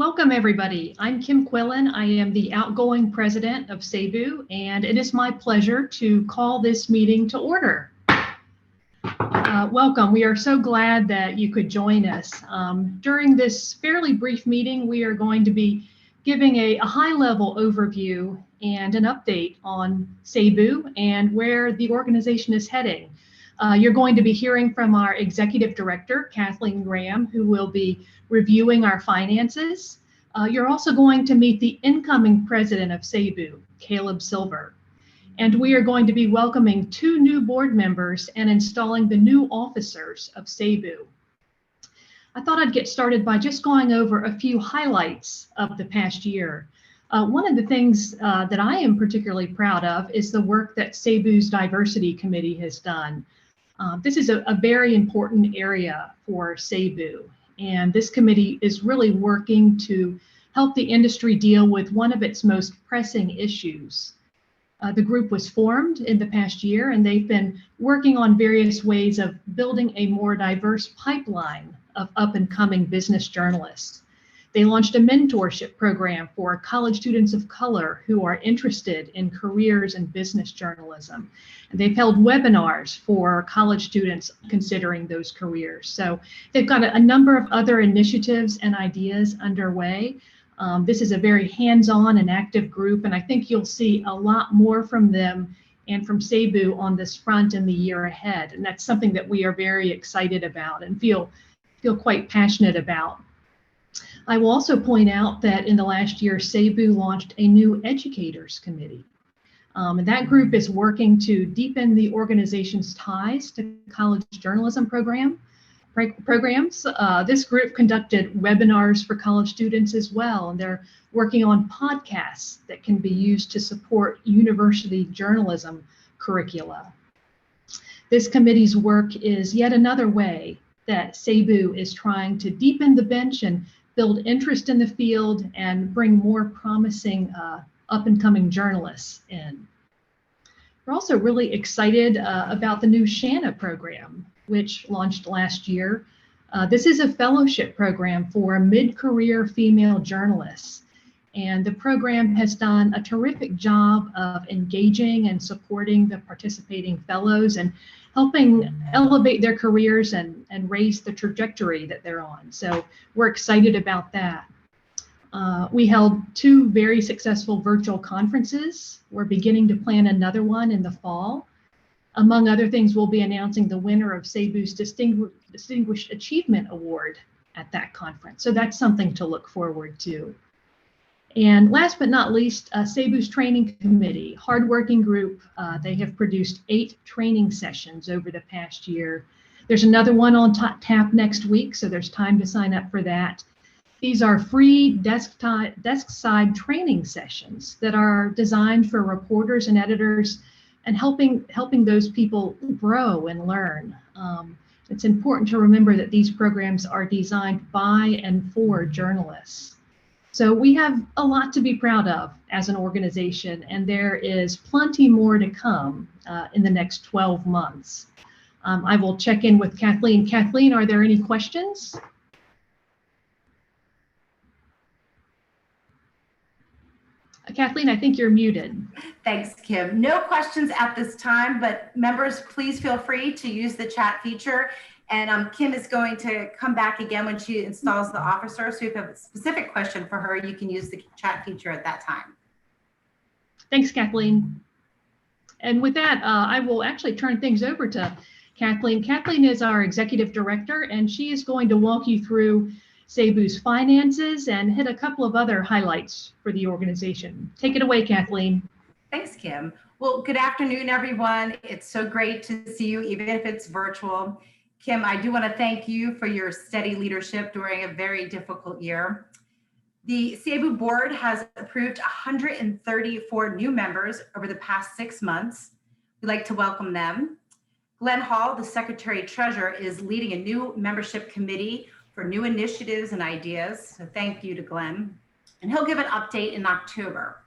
Welcome, everybody. I'm Kim Quillen. I am the outgoing president of SABU, and it is my pleasure to call this meeting to order. Welcome. We are so glad that you could join us. During this fairly brief meeting, we are going to be giving a high-level overview and an update on SABU and where the organization is heading. You're going to be hearing from our executive director, Kathleen Graham, who will be reviewing our finances. You're also going to meet the incoming president of SABU, Caleb Silver. And we are going to be welcoming 2 new board members and installing the new officers of SABU. I thought I'd get started by just going over a few highlights of the past year. One of the things that I am particularly proud of is the work that SABU's Diversity Committee has done. This is a very important area for SABU, and this committee is really working to help the industry deal with one of its most pressing issues. The group was formed in the past year, and they've been working on various ways of building a more diverse pipeline of up-and-coming business journalists. They launched a mentorship program for college students of color who are interested in careers in business journalism. And they've held webinars for college students considering those careers. So they've got a number of other initiatives and ideas underway. This is a very hands-on and active group, and I think you'll see a lot more from them and from SABU on this front in the year ahead. And that's something that we are very excited about and feel quite passionate about. I will also point out that in the last year, SABU launched a new educators committee. And that group is working to deepen the organization's ties to college journalism programs. This group conducted webinars for college students as well, and they're working on podcasts that can be used to support university journalism curricula. This committee's work is yet another way that SABU is trying to deepen the bench and build interest in the field and bring more promising up-and-coming journalists in. We're also really excited about the new Shanna program, which launched last year. This is a fellowship program for mid-career female journalists. And the program has done a terrific job of engaging and supporting the participating fellows and helping elevate their careers and raise the trajectory that they're on. So we're excited about that. We held 2 very successful virtual conferences. We're beginning to plan another one in the fall. Among other things, we'll be announcing the winner of SABU's Distinguished Achievement Award at that conference. So that's something to look forward to. And last but not least, SABU's training committee, hardworking group. They have produced 8 training sessions over the past year. There's another one on tap next week, so there's time to sign up for that. These are free desk-side training sessions that are designed for reporters and editors and helping those people grow and learn. It's important to remember that these programs are designed by and for journalists. So we have a lot to be proud of as an organization, and there is plenty more to come in the next 12 months. I will check in with Kathleen. Kathleen, are there any questions? Kathleen, I think you're muted. Thanks, Kim. No questions at this time, but members, please feel free to use the chat feature. And Kim is going to come back again when she installs the officer. So if you have a specific question for her, you can use the chat feature at that time. Thanks, Kathleen. And with that, I will actually turn things over to Kathleen. Kathleen is our executive director, and she is going to walk you through SABU's finances and hit a couple of other highlights for the organization. Take it away, Kathleen. Thanks, Kim. Well, good afternoon, everyone. It's so great to see you, even if it's virtual. Kim, I do want to thank you for your steady leadership during a very difficult year. The SABU board has approved 134 new members over the past 6 months. We'd like to welcome them. Glenn Hall, the Secretary Treasurer, is leading a new membership committee for new initiatives and ideas. So thank you to Glenn. And he'll give an update in October.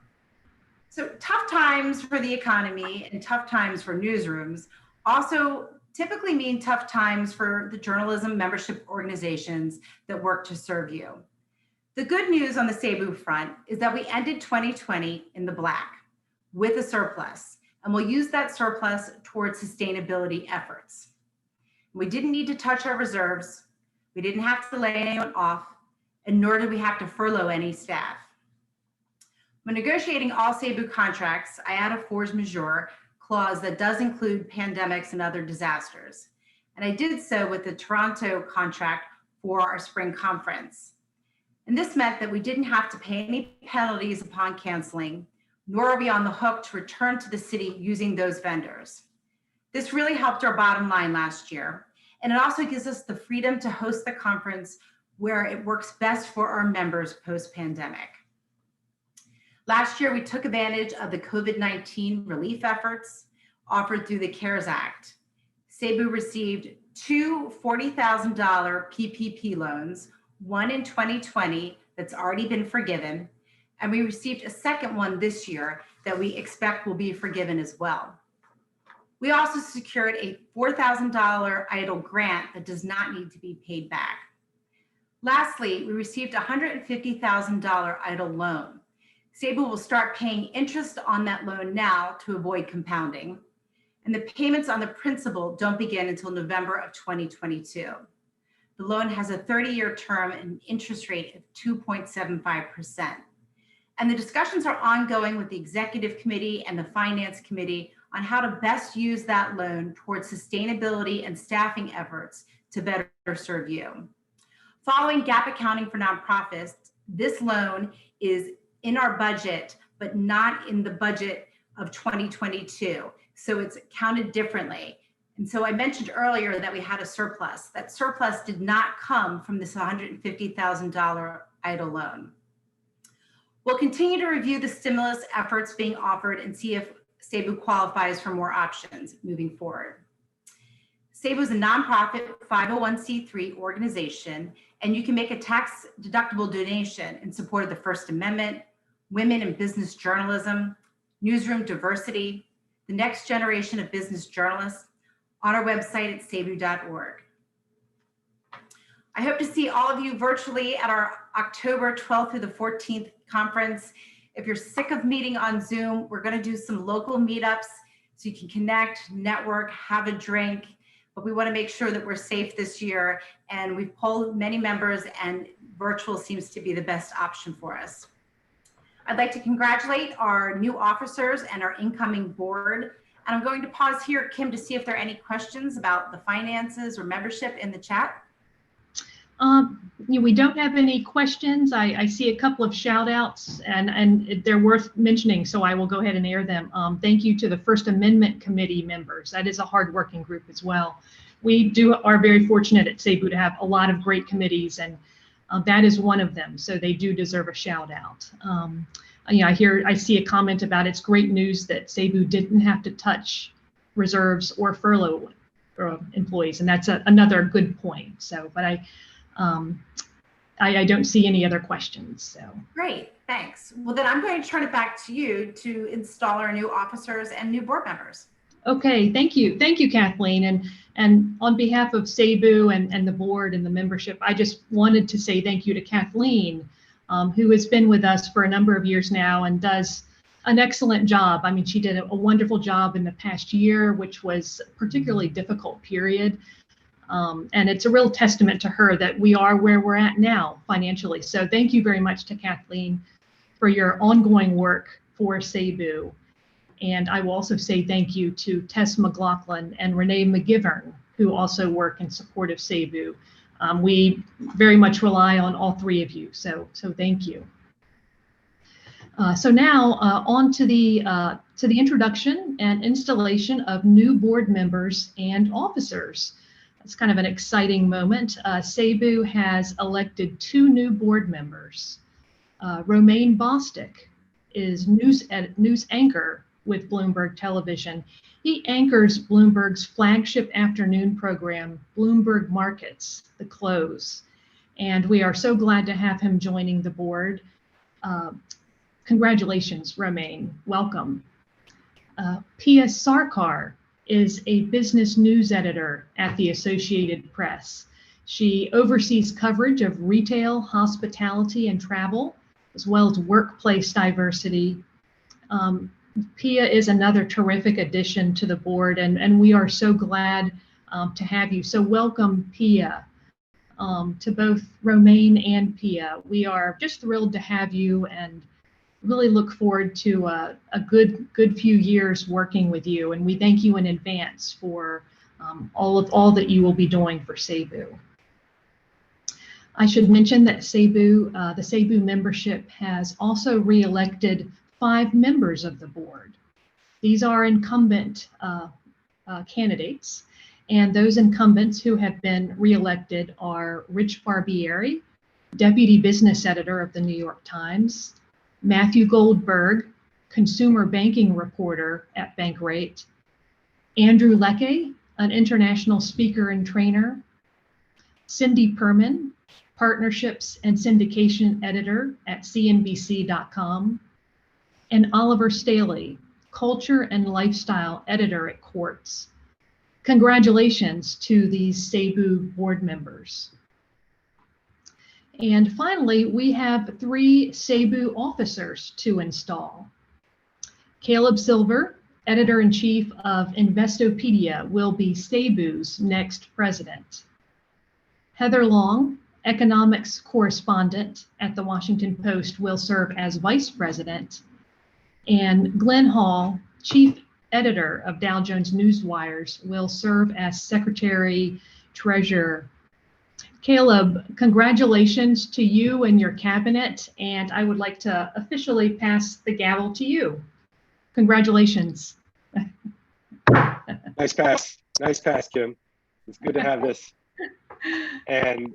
So tough times for the economy and tough times for newsrooms also typically mean tough times for the journalism membership organizations that work to serve you. The good news on the Cebu front is that we ended 2020 in the black with a surplus, and we'll use that surplus towards sustainability efforts. We didn't need to touch our reserves. We didn't have to lay anyone off, and nor did we have to furlough any staff. When negotiating all Cebu contracts, I add a force majeure clause that does include pandemics and other disasters. And I did so with the Toronto contract for our spring conference. And this meant that we didn't have to pay any penalties upon canceling, nor are we on the hook to return to the city using those vendors. This really helped our bottom line last year. And it also gives us the freedom to host the conference where it works best for our members post-pandemic. Last year, we took advantage of the COVID-19 relief efforts offered through the CARES Act. Cebu received two $40,000 PPP loans, one in 2020 that's already been forgiven, and we received a second one this year that we expect will be forgiven as well. We also secured a $4,000 EIDL grant that does not need to be paid back. Lastly, we received a $150,000 EIDL loan. Cebu will start paying interest on that loan now to avoid compounding, and the payments on the principal don't begin until November of 2022. The loan has a 30-year term and an interest rate of 2.75%. And the discussions are ongoing with the Executive Committee and the Finance Committee on how to best use that loan towards sustainability and staffing efforts to better serve you. Following GAAP accounting for nonprofits, this loan is in our budget, but not in the budget of 2022. So it's counted differently. And so I mentioned earlier that we had a surplus. That surplus did not come from this $150,000 EIDL loan. We'll continue to review the stimulus efforts being offered and see if Cebu qualifies for more options moving forward. Cebu is a nonprofit 501c3 organization, and you can make a tax-deductible donation in support of the First Amendment, women in business journalism, newsroom diversity, the next generation of business journalists, on our website at cebu.org. I hope to see all of you virtually at our October 12th through the 14th conference. If you're sick of meeting on Zoom, we're going to do some local meetups so you can connect, network, have a drink, but we want to make sure that we're safe this year. And we've polled many members, and virtual seems to be the best option for us. I'd like to congratulate our new officers and our incoming board. And I'm going to pause here, Kim, to see if there are any questions about the finances or membership in the chat. We don't have any questions. I see a couple of shout outs and they're worth mentioning, so I will go ahead and air them. Thank you to the First Amendment Committee members. That is a hardworking group as well. We are very fortunate at Cebu to have a lot of great committees, and that is one of them. So they do deserve a shout out. I see a comment about it's great news that Cebu didn't have to touch reserves or furlough employees, and that's another good point. So, but I don't see any other questions. So great, thanks. Well, then I'm going to turn it back to you to install our new officers and new board members. Okay, thank you, Kathleen, and on behalf of Cebu and the board and the membership, I just wanted to say thank you to Kathleen, who has been with us for a number of years now and does an excellent job. I mean, she did a wonderful job in the past year, which was a particularly difficult period. And it's a real testament to her that we are where we're at now financially. So thank you very much to Kathleen for your ongoing work for Cebu. And I will also say thank you to Tess McLaughlin and Renee McGivern, who also work in support of Cebu. We very much rely on all three of you, so thank you. So now on to the introduction and installation of new board members and officers. It's kind of an exciting moment. Cebu has elected 2 new board members. Romaine Bostic is news anchor with Bloomberg Television. He anchors Bloomberg's flagship afternoon program, Bloomberg Markets, The Close. And we are so glad to have him joining the board. Congratulations, Romaine, welcome. P.S. Sarkar is a business news editor at the Associated Press. She oversees coverage of retail, hospitality, and travel, as well as workplace diversity. Pia is another terrific addition to the board, and we are so glad to have you. So welcome, Pia, to both Romaine and Pia. We are just thrilled to have you and really look forward to a good few years working with you. And we thank you in advance for all that you will be doing for Cebu. I should mention that Cebu, the Cebu membership has also re-elected 5 members of the board. These are incumbent candidates, and those incumbents who have been re-elected are Rich Barbieri, Deputy Business Editor of the New York Times, Matthew Goldberg, Consumer Banking Reporter at Bankrate, Andrew Leckie, an international speaker and trainer, Cindy Perman, Partnerships and Syndication Editor at CNBC.com, and Oliver Staley, Culture and Lifestyle Editor at Quartz. Congratulations to these Cebu board members. And finally, we have 3 Cebu officers to install. Caleb Silver, Editor-in-Chief of Investopedia, will be Cebu's next president. Heather Long, Economics Correspondent at the Washington Post, will serve as Vice President. And Glenn Hall, Chief Editor of Dow Jones Newswires, will serve as Secretary Treasurer. Caleb, congratulations to you and your cabinet, and I would like to officially pass the gavel to you. Congratulations. Nice pass, Kim. It's good to have this. And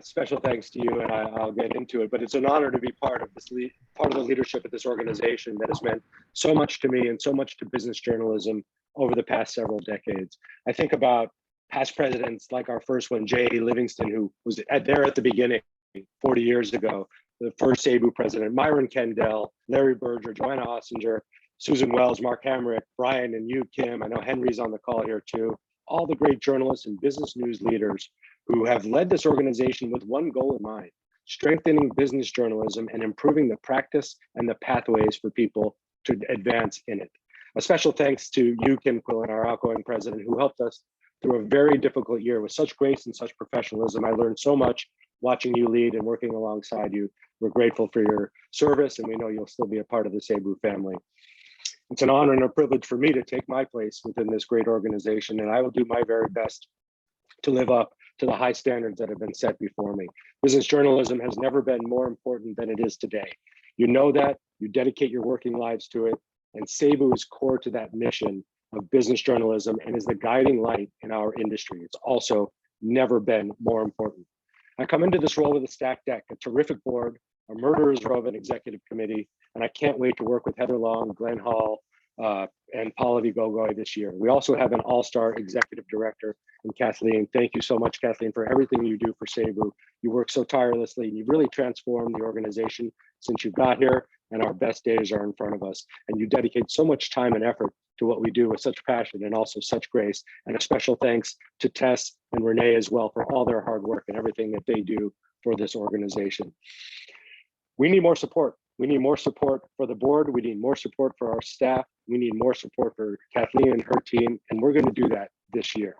special thanks to you, and I'll get into it, but it's an honor to be part of the leadership of this organization that has meant so much to me and so much to business journalism over the past several decades. I think about past presidents like our first one, J.A. Livingston, who was there at the beginning 40 years ago, the first Cebu president, Myron Kendall, Larry Berger, Joanna Ossinger, Susan Wells, Mark Hamrick, Brian, and you, Kim. I know Henry's on the call here too. All the great journalists and business news leaders who have led this organization with one goal in mind: strengthening business journalism and improving the practice and the pathways for people to advance in it. A special thanks to you, Kim Quillen, our outgoing president, who helped us through a very difficult year with such grace and such professionalism. I learned so much watching you lead and working alongside you. We're grateful for your service, and we know you'll still be a part of the Cebu family. It's an honor and a privilege for me to take my place within this great organization, and I will do my very best to live up to the high standards that have been set before me. Business journalism has never been more important than it is today. You know that, you dedicate your working lives to it, and Cebu is core to that mission of business journalism and is the guiding light in our industry. It's also never been more important. I come into this role with a stacked deck, a terrific board, a murderer's row of an executive committee, and I can't wait to work with Heather Long, Glenn Hall, and Pallavi Gogoi this year. We also have an all-star executive director in Kathleen. Thank you so much, Kathleen, for everything you do for Cebu. You work so tirelessly, and you've really transformed the organization since you got here, and our best days are in front of us. And you dedicate so much time and effort to what we do with such passion and also such grace. And a special thanks to Tess and Renee as well for all their hard work and everything that they do for this organization. We need more support. We need more support for the board. We need more support for our staff. We need more support for Kathleen and her team, and we're going to do that this year.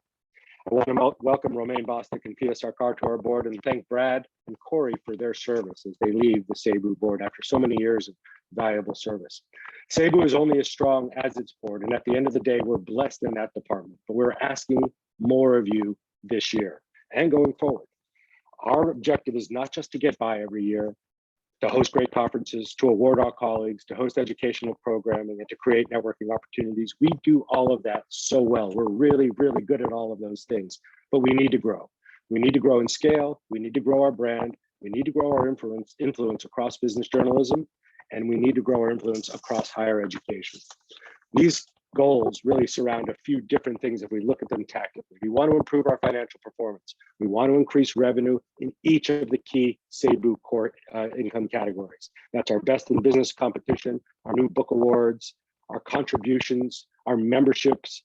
I want to welcome Romaine Bostic and Pia Sarkar to our board and thank Brad and Corey for their service as they leave the Cebu board after so many years of valuable service. Cebu is only as strong as its board, and at the end of the day, we're blessed in that department, but we're asking more of you this year and going forward. Our objective is not just to get by every year, to host great conferences, to award our colleagues, to host educational programming, and to create networking opportunities. We do all of that so well. We're really, really good at all of those things, but we need to grow. We need to grow in scale. We need to grow our brand. We need to grow our influence across business journalism, and we need to grow our influence across higher education. These goals really surround a few different things if we look at them tactically. We want to improve our financial performance. We want to increase revenue in each of the key Cebu core income categories. That's our best in business competition, our new book awards, our contributions, our memberships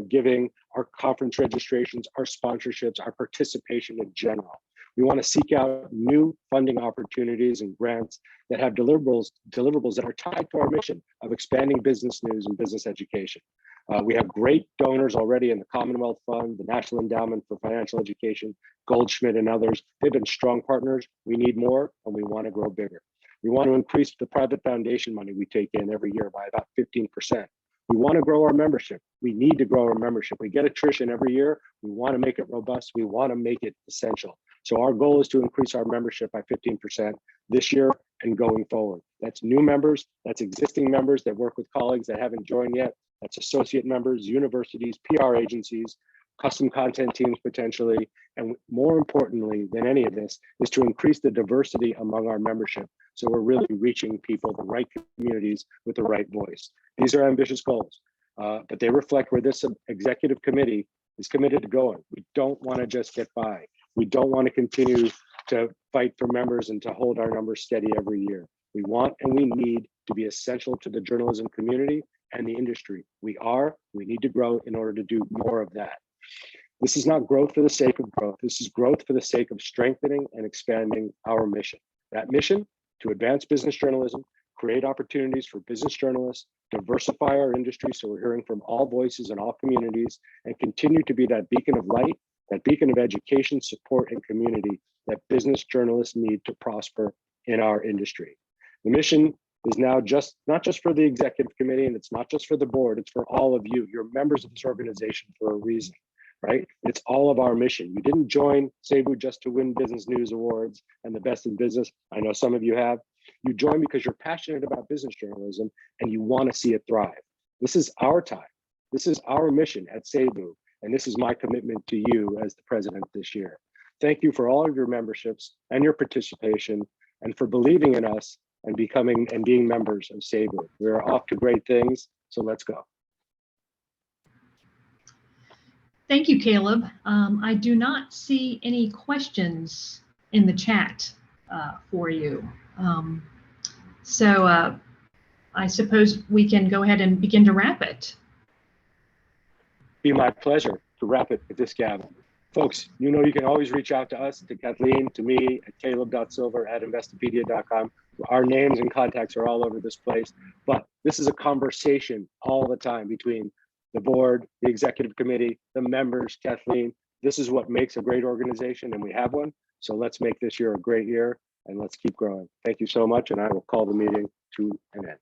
giving, our conference registrations, our sponsorships, our participation in general. We want to seek out new funding opportunities and grants that have deliverables that are tied to our mission of expanding business news and business education. We have great donors already in the Commonwealth Fund, the National Endowment for Financial Education, Goldschmidt and others. They've been strong partners. We need more and we want to grow bigger. We want to increase the private foundation money we take in every year by about 15%. We want to grow our membership. We need to grow our membership. We get attrition every year. We want to make it robust. We want to make it essential. So our goal is to increase our membership by 15% this year and going forward. That's new members, that's existing members that work with colleagues that haven't joined yet, that's associate members, universities, PR agencies, custom content teams potentially, and more importantly than any of this is to increase the diversity among our membership. So we're really reaching people, the right communities with the right voice. These are ambitious goals, but they reflect where this executive committee is committed to going. We don't want to just get by. We don't want to continue to fight for members and to hold our numbers steady every year. We want and we need to be essential to the journalism community and the industry. We need to grow in order to do more of that. This is not growth for the sake of growth. This is growth for the sake of strengthening and expanding our mission. That mission, to advance business journalism, create opportunities for business journalists, diversify our industry so we're hearing from all voices in all communities, and continue to be that beacon of light, that beacon of education, support, and community that business journalists need to prosper in our industry. The mission is now not just for the executive committee, and it's not just for the board, it's for all of you. You're members of this organization for a reason, right? It's all of our mission. You didn't join SABU just to win business news awards and the best in business. I know some of you have. You joined because you're passionate about business journalism and you want to see it thrive. This is our time. This is our mission at SABU. And this is my commitment to you as the president this year. Thank you for all of your memberships and your participation and for believing in us and becoming and being members of SABU. We're off to great things, so let's go. Thank you, Caleb. I do not see any questions in the chat for you. So I suppose we can go ahead and begin to wrap it. Be my pleasure to wrap it with this gavel. Folks, you know you can always reach out to us, to Kathleen, to me, at caleb.silver@investopedia.com. Our names and contacts are all over this place, but this is a conversation all the time between the board, the executive committee, the members, Kathleen. This is what makes a great organization, and we have one. So let's make this year a great year, and let's keep growing. Thank you so much, and I will call the meeting to an end.